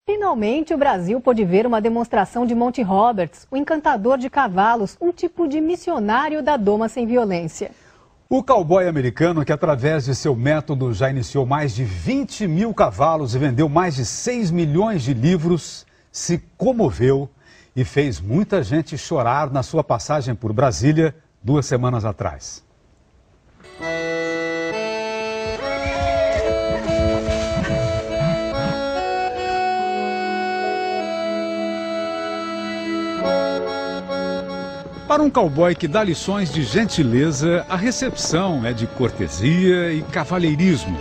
Finalmente, o Brasil pôde ver uma demonstração de Monty Roberts, o encantador de cavalos, um tipo de missionário da doma sem violência. O cowboy americano, que através de seu método já iniciou mais de 20 mil cavalos e vendeu mais de 6 milhões de livros, se comoveu e fez muita gente chorar na sua passagem por Brasília 2 semanas atrás. Para um cowboy que dá lições de gentileza, a recepção é de cortesia e cavalheirismo.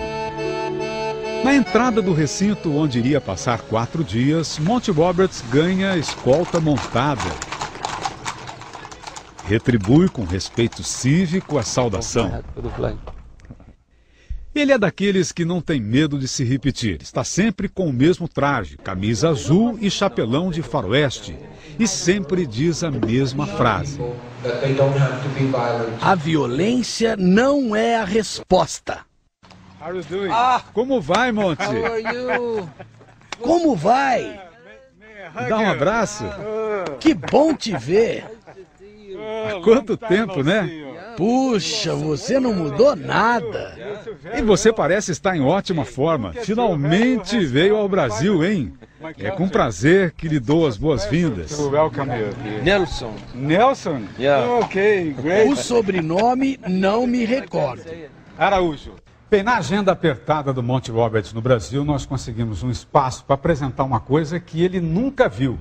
Na entrada do recinto, onde iria passar 4 dias, Monty Roberts ganha escolta montada. Retribui com respeito cívico a saudação. Ele é daqueles que não tem medo de se repetir. Está sempre com o mesmo traje, camisa azul e chapelão de faroeste. E sempre diz a mesma frase. A violência não é a resposta. Como vai, Monty? Como vai? Dá um abraço. Que bom te ver. Há quanto tempo, né? Puxa, você não mudou nada. E você parece estar em ótima forma. Finalmente veio ao Brasil, hein? É com prazer que lhe dou as boas-vindas. Nelson. Nelson? Ok, great. O sobrenome não me recordo. Araújo. Bem, na agenda apertada do Monty Roberts no Brasil, nós conseguimos um espaço para apresentar uma coisa que ele nunca viu.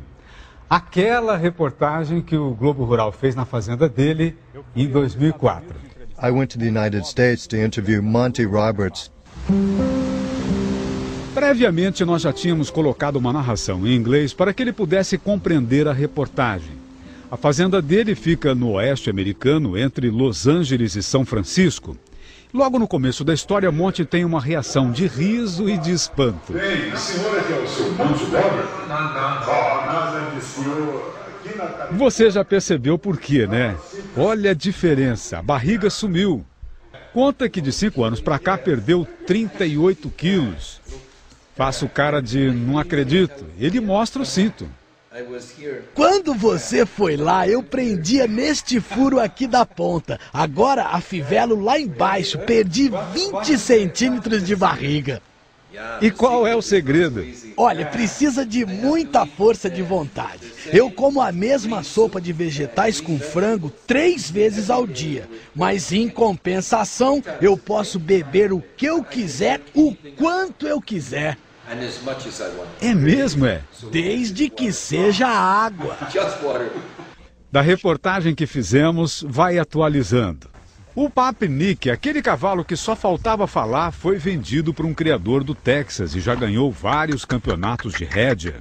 Aquela reportagem que o Globo Rural fez na fazenda dele em 2004. I went to the United States to interview Monty Roberts. Previamente, nós já tínhamos colocado uma narração em inglês para que ele pudesse compreender a reportagem. A fazenda dele fica no oeste americano, entre Los Angeles e São Francisco. Logo no começo da história, Monty tem uma reação de riso e de espanto. Bem, a senhora que é o seu Monty Roberts? Você já percebeu por quê, né? Olha a diferença, a barriga sumiu. Conta que de 5 anos para cá perdeu 38 quilos. Faço cara de não acredito. Ele mostra o cinto. Quando você foi lá, eu prendia neste furo aqui da ponta. Agora afivelo lá embaixo. Perdi 20 centímetros de barriga. E qual é o segredo? Olha, precisa de muita força de vontade. Eu como a mesma sopa de vegetais com frango 3 vezes ao dia. Mas em compensação, eu posso beber o que eu quiser, o quanto eu quiser. É mesmo, é? Desde que seja água. Da reportagem que fizemos, vai atualizando. O Papi Nick, aquele cavalo que só faltava falar, foi vendido por um criador do Texas e já ganhou vários campeonatos de rédea.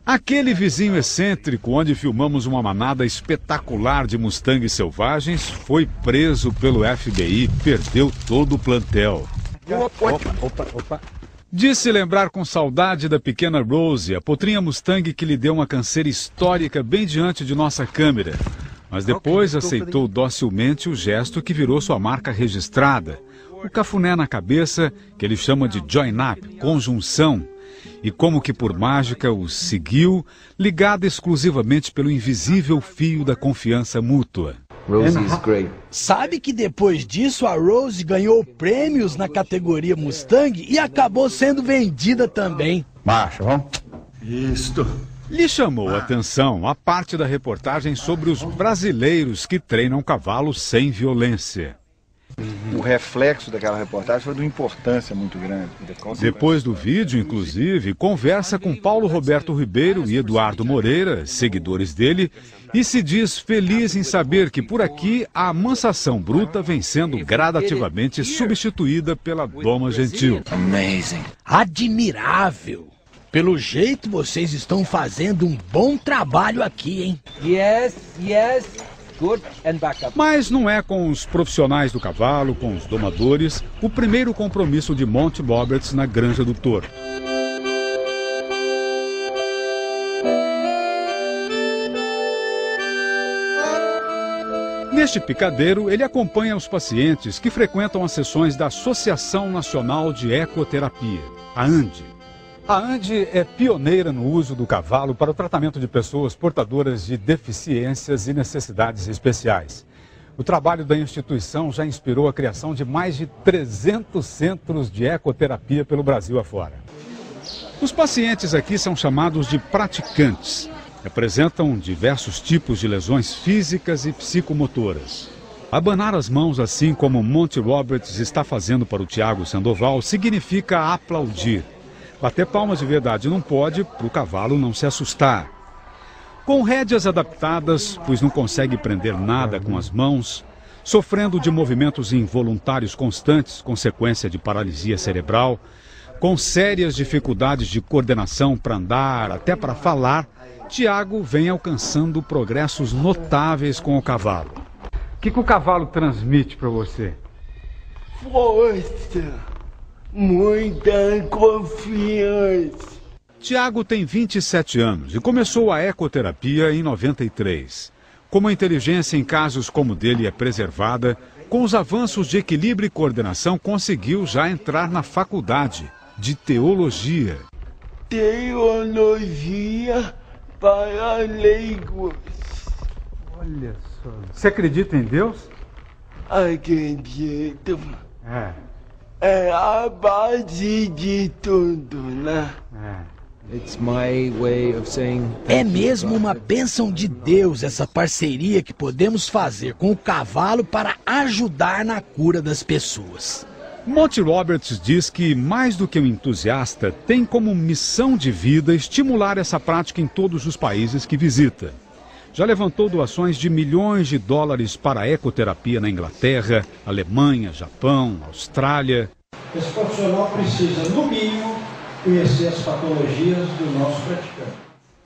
Aquele vizinho excêntrico onde filmamos uma manada espetacular de mustangues selvagens foi preso pelo FBI, perdeu todo o plantel. Opa. Disse lembrar com saudade da pequena Rose, a potrinha Mustang que lhe deu uma canseira histórica bem diante de nossa câmera. Mas depois aceitou docilmente o gesto que virou sua marca registrada. O cafuné na cabeça, que ele chama de join-up, conjunção. E como que por mágica o seguiu, ligado exclusivamente pelo invisível fio da confiança mútua. Rosie's great. Sabe que depois disso a Rose ganhou prêmios na categoria Mustang e acabou sendo vendida também. Marcha, vamos? Isto. Lhe chamou a atenção a parte da reportagem sobre os brasileiros que treinam cavalos sem violência. O reflexo daquela reportagem foi de uma importância muito grande. Depois do vídeo, inclusive, conversa com Paulo Roberto Ribeiro e Eduardo Moreira, seguidores dele, e se diz feliz em saber que por aqui a amansação bruta vem sendo gradativamente substituída pela doma gentil. Amazing. Admirável. Pelo jeito, vocês estão fazendo um bom trabalho aqui, hein? Yes. Good and back up. Mas não é com os profissionais do cavalo, com os domadores, o primeiro compromisso de Monty Roberts na Granja do Toro. Neste picadeiro, ele acompanha os pacientes que frequentam as sessões da Associação Nacional de Ecoterapia, a ANDE. A ANDI é pioneira no uso do cavalo para o tratamento de pessoas portadoras de deficiências e necessidades especiais. O trabalho da instituição já inspirou a criação de mais de 300 centros de ecoterapia pelo Brasil afora. Os pacientes aqui são chamados de praticantes. Apresentam diversos tipos de lesões físicas e psicomotoras. Abanar as mãos, assim como Monty Roberts está fazendo para o Thiago Sandoval, significa aplaudir. Bater palmas de verdade não pode, para o cavalo não se assustar. Com rédeas adaptadas, pois não consegue prender nada com as mãos, sofrendo de movimentos involuntários constantes, consequência de paralisia cerebral, com sérias dificuldades de coordenação para andar, até para falar, Thiago vem alcançando progressos notáveis com o cavalo. O que o cavalo transmite para você? Força. Muita confiança. Thiago tem 27 anos e começou a ecoterapia em 93. Como a inteligência em casos como o dele é preservada, com os avanços de equilíbrio e coordenação, conseguiu já entrar na faculdade de teologia. Teologia para leigos. Olha só. Você acredita em Deus? Acredito. É. É a base de tudo, né? It's my way of saying É mesmo uma bênção de Deus essa parceria que podemos fazer com o cavalo para ajudar na cura das pessoas. Monty Roberts diz que, mais do que um entusiasta, tem como missão de vida estimular essa prática em todos os países que visita. Já levantou doações de milhões de dólares para a ecoterapia na Inglaterra, Alemanha, Japão, Austrália. Esse profissional precisa, no mínimo, conhecer as patologias do nosso praticante.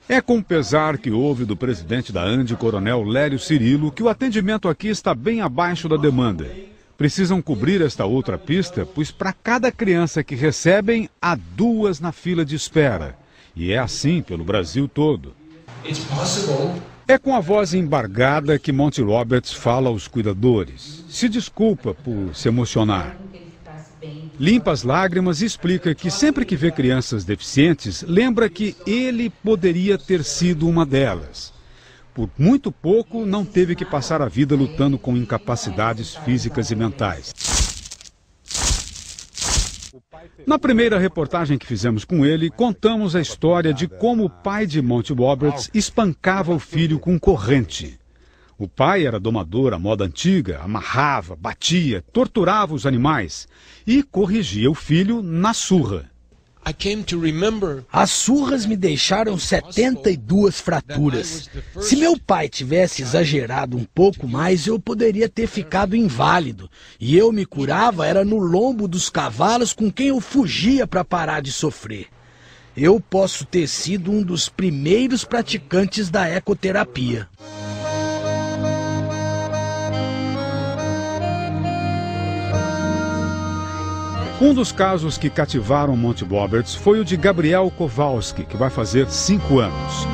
É com pesar que houve do presidente da ANDI, Coronel Lério Cirilo, que o atendimento aqui está bem abaixo da demanda. Precisam cobrir esta outra pista, pois para cada criança que recebem, há 2 na fila de espera. E é assim pelo Brasil todo. É com a voz embargada que Monty Roberts fala aos cuidadores. Se desculpa por se emocionar. Limpa as lágrimas e explica que sempre que vê crianças deficientes, lembra que ele poderia ter sido uma delas. Por muito pouco, não teve que passar a vida lutando com incapacidades físicas e mentais. Na primeira reportagem que fizemos com ele, contamos a história de como o pai de Monty Roberts espancava o filho com corrente. O pai era domador à moda antiga, amarrava, batia, torturava os animais e corrigia o filho na surra. As surras me deixaram 72 fraturas. Se meu pai tivesse exagerado um pouco mais, eu poderia ter ficado inválido. E eu me curava era no lombo dos cavalos com quem eu fugia para parar de sofrer. Eu posso ter sido um dos primeiros praticantes da ecoterapia. Um dos casos que cativaram Monty Roberts foi o de Gabriel Kowalski, que vai fazer 5 anos.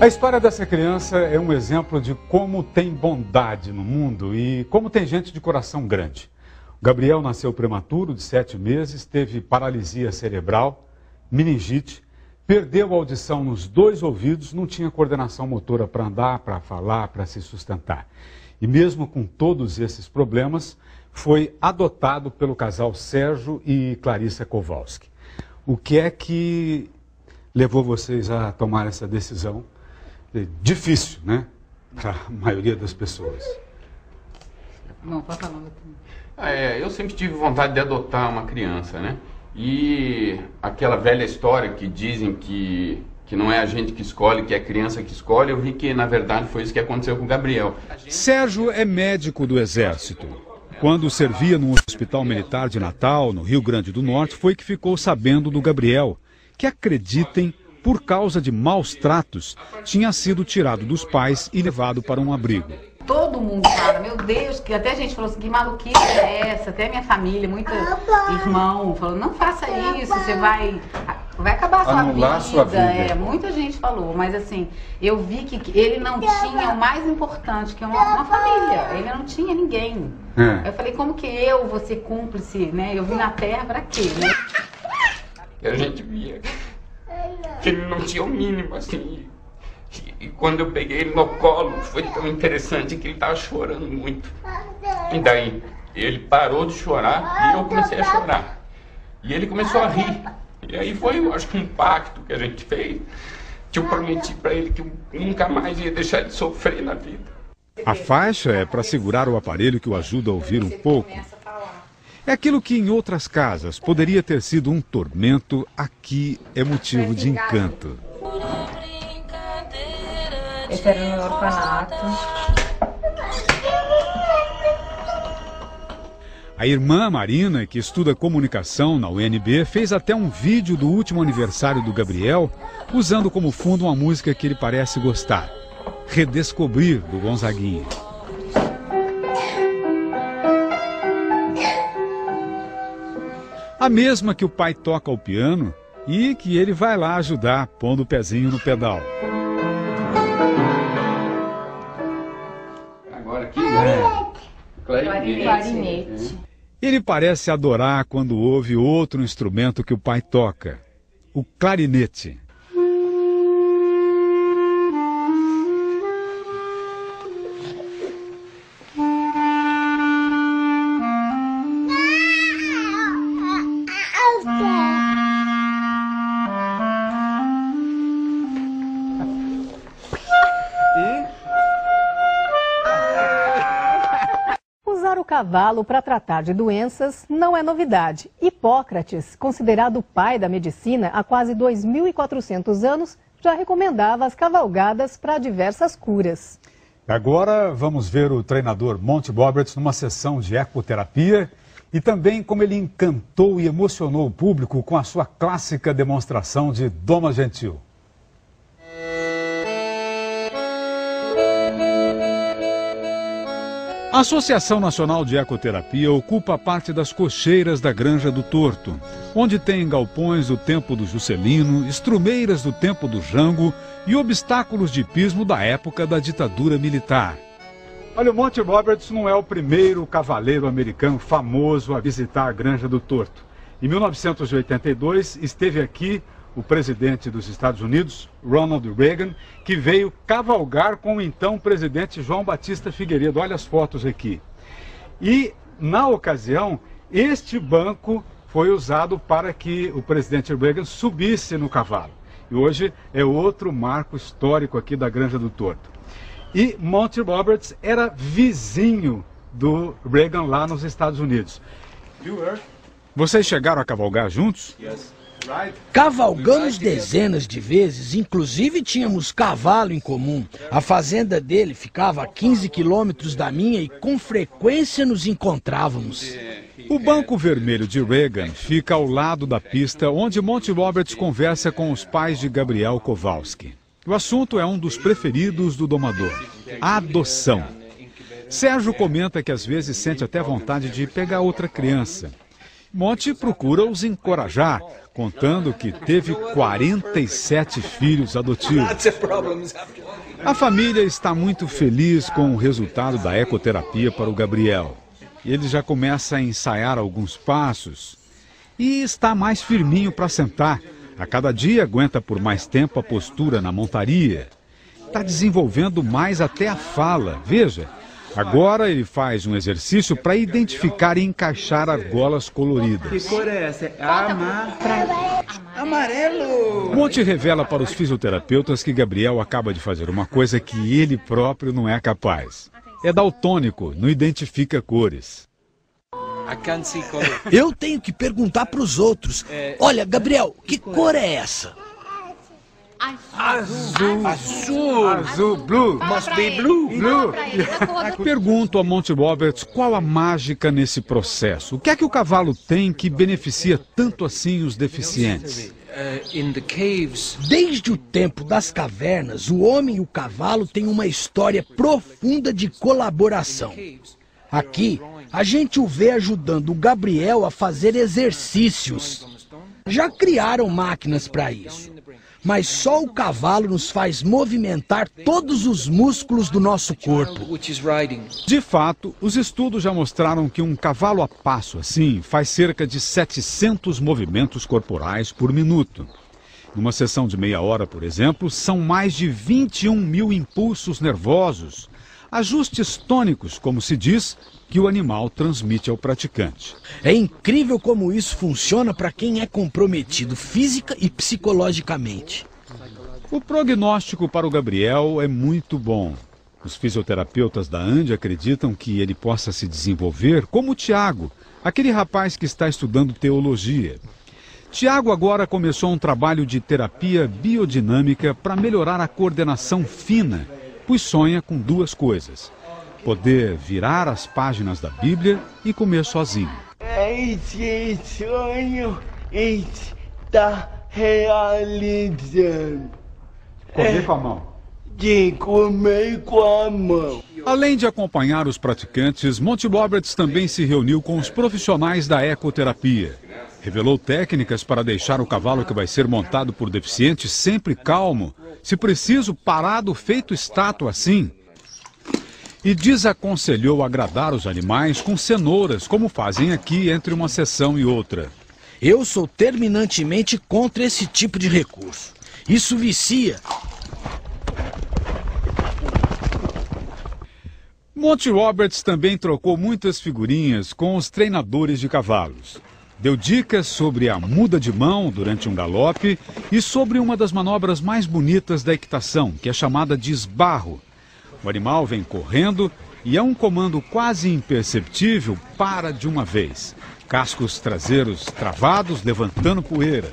A história dessa criança é um exemplo de como tem bondade no mundo e como tem gente de coração grande. O Gabriel nasceu prematuro, de 7 meses, teve paralisia cerebral, meningite, perdeu a audição nos 2 ouvidos, não tinha coordenação motora para andar, para falar, para se sustentar. E mesmo com todos esses problemas, foi adotado pelo casal Sérgio e Clarissa Kowalski. O que é que levou vocês a tomar essa decisão? Difícil, né? Para a maioria das pessoas. Não, pode falar. Eu sempre tive vontade de adotar uma criança, né? E aquela velha história que dizem que não é a gente que escolhe, que é a criança que escolhe, eu vi que, na verdade, foi isso que aconteceu com o Gabriel. Sérgio é médico do Exército. Quando servia no Hospital Militar de Natal, no Rio Grande do Norte, foi que ficou sabendo do Gabriel, que, acreditem, por causa de maus tratos, tinha sido tirado dos pais e levado para um abrigo. Todo mundo fala, meu Deus, que até a gente falou assim, que maluquice é essa? Até minha família, muito irmão, falou, não faça isso, você vai acabar a sua vida. Muita gente falou, mas assim, eu vi que ele não tinha o mais importante, que é uma família, ele não tinha ninguém. Eu falei, como que eu vou ser cúmplice, né? Eu vim na Terra para quê, né? que a gente via que ele não tinha o mínimo, assim. E quando eu peguei ele no colo, foi tão interessante que ele estava chorando muito. E daí ele parou de chorar e eu comecei a chorar. E ele começou a rir. E aí foi, eu acho que um pacto que a gente fez, que eu prometi para ele que eu nunca mais ia deixar ele sofrer na vida. A faixa é para segurar o aparelho que o ajuda a ouvir um pouco. É aquilo que em outras casas poderia ter sido um tormento, aqui é motivo de encanto. Esse era o meu orfanato. A irmã Marina, que estuda comunicação na UNB, fez até um vídeo do último aniversário do Gabriel, usando como fundo uma música que ele parece gostar, Redescobrir, do Gonzaguinha. A mesma que o pai toca ao piano e que ele vai lá ajudar, pondo o pezinho no pedal. Agora aqui, né? Clarinete. Ele parece adorar quando ouve outro instrumento que o pai toca, o clarinete. Usar o cavalo para tratar de doenças não é novidade. Hipócrates, considerado o pai da medicina há quase 2.400 anos, já recomendava as cavalgadas para diversas curas. Agora vamos ver o treinador Monty Roberts numa sessão de ecoterapia e também como ele encantou e emocionou o público com a sua clássica demonstração de Doma Gentil. A Associação Nacional de Ecoterapia ocupa parte das cocheiras da Granja do Torto, onde tem galpões do tempo do Juscelino, estrumeiras do tempo do Jango e obstáculos de hipismo da época da ditadura militar. Olha, o Monty Roberts não é o primeiro cavaleiro americano famoso a visitar a Granja do Torto. Em 1982, esteve aqui o presidente dos Estados Unidos, Ronald Reagan, que veio cavalgar com o então presidente João Batista Figueiredo. Olha as fotos aqui. E, na ocasião, este banco foi usado para que o presidente Reagan subisse no cavalo. E hoje é outro marco histórico aqui da Granja do Torto. E Monty Roberts era vizinho do Reagan lá nos Estados Unidos. Vocês chegaram a cavalgar juntos? Cavalgamos dezenas de vezes, inclusive tínhamos cavalo em comum. A fazenda dele ficava a 15 quilômetros da minha e com frequência nos encontrávamos. O Banco Vermelho de Reagan fica ao lado da pista onde Monty Roberts conversa com os pais de Gabriel Kowalski. O assunto é um dos preferidos do domador, a adoção. Sérgio comenta que às vezes sente até vontade de pegar outra criança. Monty procura os encorajar, contando que teve 47 filhos adotivos. A família está muito feliz com o resultado da ecoterapia para o Gabriel. Ele já começa a ensaiar alguns passos e está mais firminho para sentar. A cada dia aguenta por mais tempo a postura na montaria. Está desenvolvendo mais até a fala. Veja, agora ele faz um exercício para identificar e encaixar argolas coloridas. Que cor é essa? Amarelo! Monty revela para os fisioterapeutas que Gabriel acaba de fazer uma coisa que ele próprio não é capaz. É daltônico, não identifica cores. Eu tenho que perguntar para os outros. Olha, Gabriel, que cor é essa? Azul, blue. Must be blue. Pergunto a Monty Roberts qual a mágica nesse processo. O que é que o cavalo tem que beneficia tanto assim os deficientes? Desde o tempo das cavernas, o homem e o cavalo têm uma história profunda de colaboração. Aqui, a gente o vê ajudando o Gabriel a fazer exercícios. Já criaram máquinas para isso. mas só o cavalo nos faz movimentar todos os músculos do nosso corpo. De fato, os estudos já mostraram que um cavalo a passo assim faz cerca de 700 movimentos corporais por minuto. Numa sessão de meia hora, por exemplo, são mais de 21 mil impulsos nervosos, ajustes tônicos, como se diz, que o animal transmite ao praticante. É incrível como isso funciona para quem é comprometido física e psicologicamente. O prognóstico para o Gabriel é muito bom. Os fisioterapeutas da Andy acreditam que ele possa se desenvolver como o Tiago, aquele rapaz que está estudando teologia. Tiago agora começou um trabalho de terapia biodinâmica para melhorar a coordenação fina, pois sonha com duas coisas: poder virar as páginas da Bíblia e comer sozinho. Esse sonho está realizando. Comer com a mão. De comer com a mão. Além de acompanhar os praticantes, Monty Roberts também se reuniu com os profissionais da ecoterapia. Revelou técnicas para deixar o cavalo que vai ser montado por deficientes sempre calmo, se preciso parado feito estátua assim. E desaconselhou agradar os animais com cenouras, como fazem aqui entre uma sessão e outra. Eu sou terminantemente contra esse tipo de recurso. Isso vicia. Monty Roberts também trocou muitas figurinhas com os treinadores de cavalos. Deu dicas sobre a muda de mão durante um galope e sobre uma das manobras mais bonitas da equitação, que é chamada de esbarro. O animal vem correndo e a um comando quase imperceptível para de uma vez. Cascos traseiros travados, levantando poeira.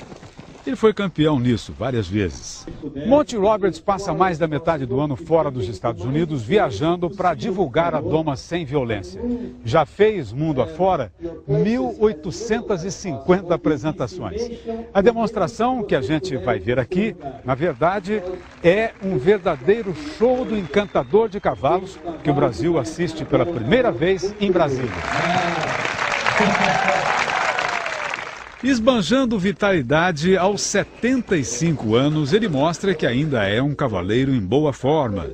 Ele foi campeão nisso várias vezes. Monty Roberts passa mais da metade do ano fora dos Estados Unidos, viajando para divulgar a doma sem violência. Já fez, mundo afora, 1.850 apresentações. A demonstração que a gente vai ver aqui, na verdade, é um verdadeiro show do encantador de cavalos que o Brasil assiste pela primeira vez em Brasília. Esbanjando vitalidade, aos 75 anos, ele mostra que ainda é um cavaleiro em boa forma.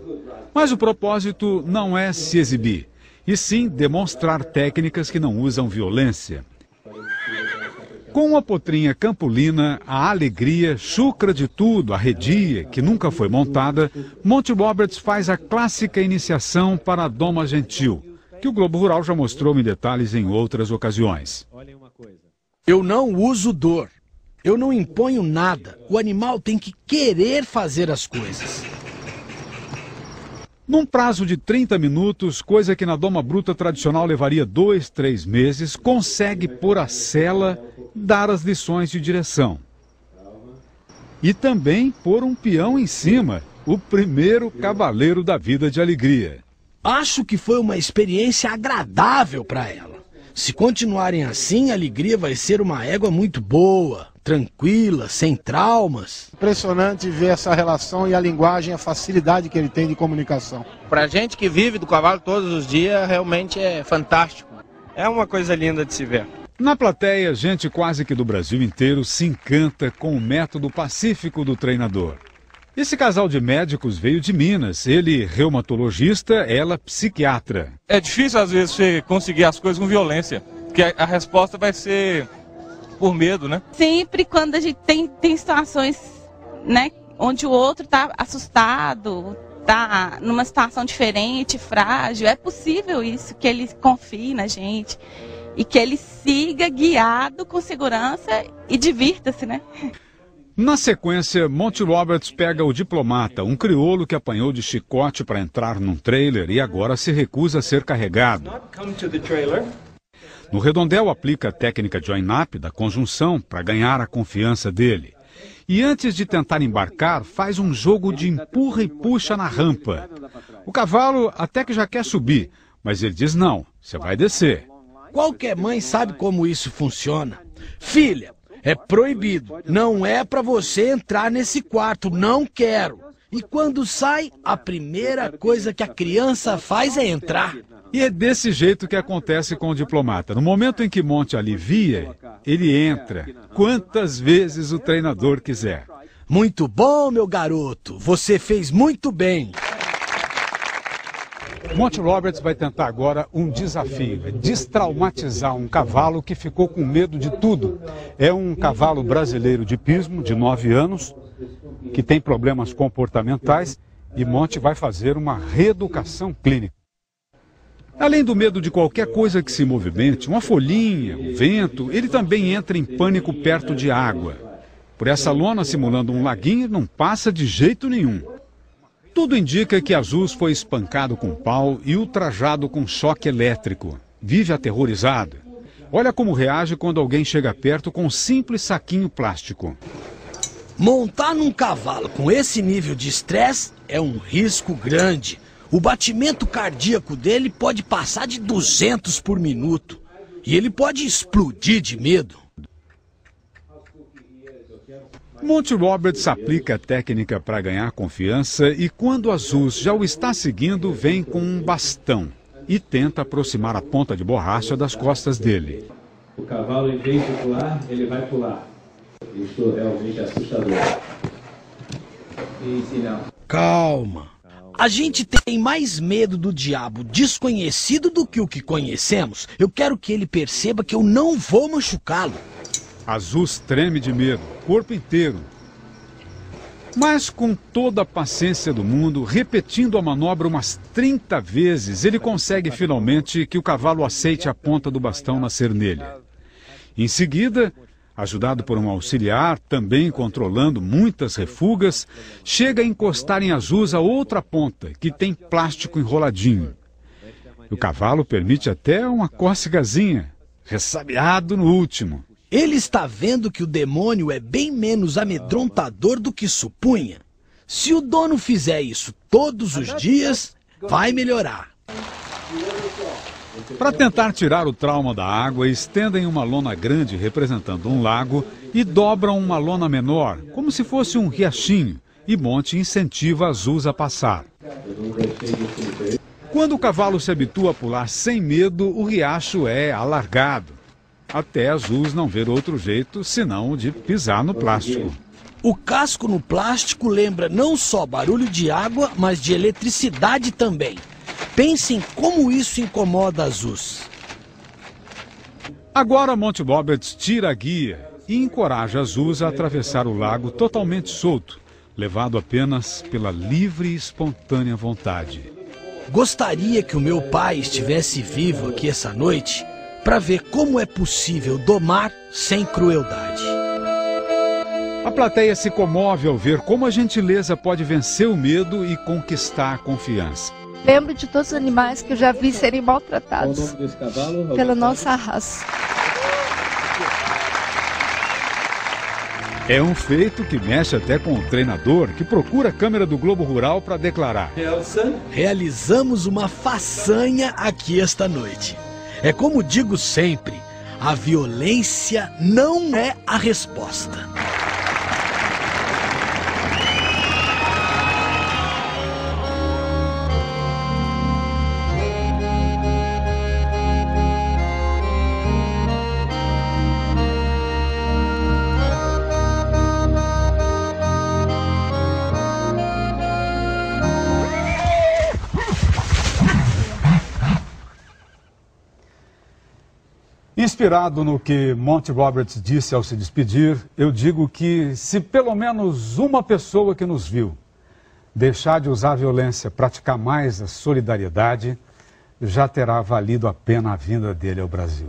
Mas o propósito não é se exibir, e sim demonstrar técnicas que não usam violência. Com a potrinha campolina, a alegria, chucra de tudo, arredia, que nunca foi montada, Monty Roberts faz a clássica iniciação para a doma gentil, que o Globo Rural já mostrou em detalhes em outras ocasiões. Eu não uso dor. Eu não imponho nada. O animal tem que querer fazer as coisas. Num prazo de 30 minutos, coisa que na doma bruta tradicional levaria 2, 3 meses, consegue pôr a sela, dar as lições de direção. E também pôr um peão em cima, o primeiro cavaleiro da vida de alegria. Acho que foi uma experiência agradável para ela. Se continuarem assim, a alegria vai ser uma égua muito boa, tranquila, sem traumas. Impressionante ver essa relação e a linguagem, a facilidade que ele tem de comunicação. Pra gente que vive do cavalo todos os dias, realmente é fantástico. É uma coisa linda de se ver. Na plateia, gente quase que do Brasil inteiro se encanta com o método pacífico do treinador. Esse casal de médicos veio de Minas, ele reumatologista, ela psiquiatra. É difícil às vezes você conseguir as coisas com violência, porque a resposta vai ser por medo, né? Sempre quando a gente tem situações, né, onde o outro está assustado, está numa situação diferente, frágil, é possível isso, que ele confie na gente e que ele siga guiado com segurança e divirta-se, né? Na sequência, Monty Roberts pega o diplomata, um crioulo que apanhou de chicote para entrar num trailer e agora se recusa a ser carregado. No redondel, aplica a técnica join-up da conjunção para ganhar a confiança dele. E antes de tentar embarcar, faz um jogo de empurra e puxa na rampa. O cavalo até que já quer subir, mas ele diz não, você vai descer. Qualquer mãe sabe como isso funciona. Filha, é proibido. Não é para você entrar nesse quarto. Não quero. E quando sai, a primeira coisa que a criança faz é entrar. E é desse jeito que acontece com o diplomata. No momento em que Monty alivia, ele entra quantas vezes o treinador quiser. Muito bom, meu garoto. Você fez muito bem. Monty Roberts vai tentar agora um desafio, é destraumatizar um cavalo que ficou com medo de tudo. É um cavalo brasileiro de pismo, de 9 anos, que tem problemas comportamentais, e Monty vai fazer uma reeducação clínica. Além do medo de qualquer coisa que se movimente, uma folhinha, um vento, ele também entra em pânico perto de água. Por essa lona simulando um laguinho, não passa de jeito nenhum. Tudo indica que Azus foi espancado com pau e ultrajado com choque elétrico. Vive aterrorizado. Olha como reage quando alguém chega perto com um simples saquinho plástico. Montar num cavalo com esse nível de estresse é um risco grande. O batimento cardíaco dele pode passar de 200 por minuto. E ele pode explodir de medo. Monty Roberts aplica a técnica para ganhar confiança e quando Azus já o está seguindo, vem com um bastão e tenta aproximar a ponta de borracha das costas dele. O cavalo, em vez de pular, ele vai pular. Isso realmente é assustador. Calma. A gente tem mais medo do diabo desconhecido do que o que conhecemos. Eu quero que ele perceba que eu não vou machucá-lo. Azus treme de medo, corpo inteiro. Mas com toda a paciência do mundo, repetindo a manobra umas 30 vezes, ele consegue finalmente que o cavalo aceite a ponta do bastão nascer nele. Em seguida, ajudado por um auxiliar, também controlando muitas refugas, chega a encostar em Azus a outra ponta, que tem plástico enroladinho. O cavalo permite até uma cócegazinha, ressabiado no último. Ele está vendo que o demônio é bem menos amedrontador do que supunha. Se o dono fizer isso todos os dias, vai melhorar. Para tentar tirar o trauma da água, estendem uma lona grande representando um lago e dobram uma lona menor, como se fosse um riachinho, e Monty incentiva Azus a passar. Quando o cavalo se habitua a pular sem medo, o riacho é alargado. Até Azus não ver outro jeito senão de pisar no plástico. O casco no plástico lembra não só barulho de água, mas de eletricidade também. Pensem como isso incomoda Azus. Agora Monty Roberts tira a guia e encoraja Azus a atravessar o lago totalmente solto, levado apenas pela livre e espontânea vontade. Gostaria que o meu pai estivesse vivo aqui essa noite para ver como é possível domar sem crueldade. A plateia se comove ao ver como a gentileza pode vencer o medo e conquistar a confiança. Lembro de todos os animais que eu já vi serem maltratados pela nossa raça. É um feito que mexe até com o treinador, que procura a câmera do Globo Rural para declarar. Realizamos uma façanha aqui esta noite. É como digo sempre, a violência não é a resposta. Inspirado no que Monty Roberts disse ao se despedir, eu digo que se pelo menos uma pessoa que nos viu deixar de usar a violência, praticar mais a solidariedade, já terá valido a pena a vinda dele ao Brasil.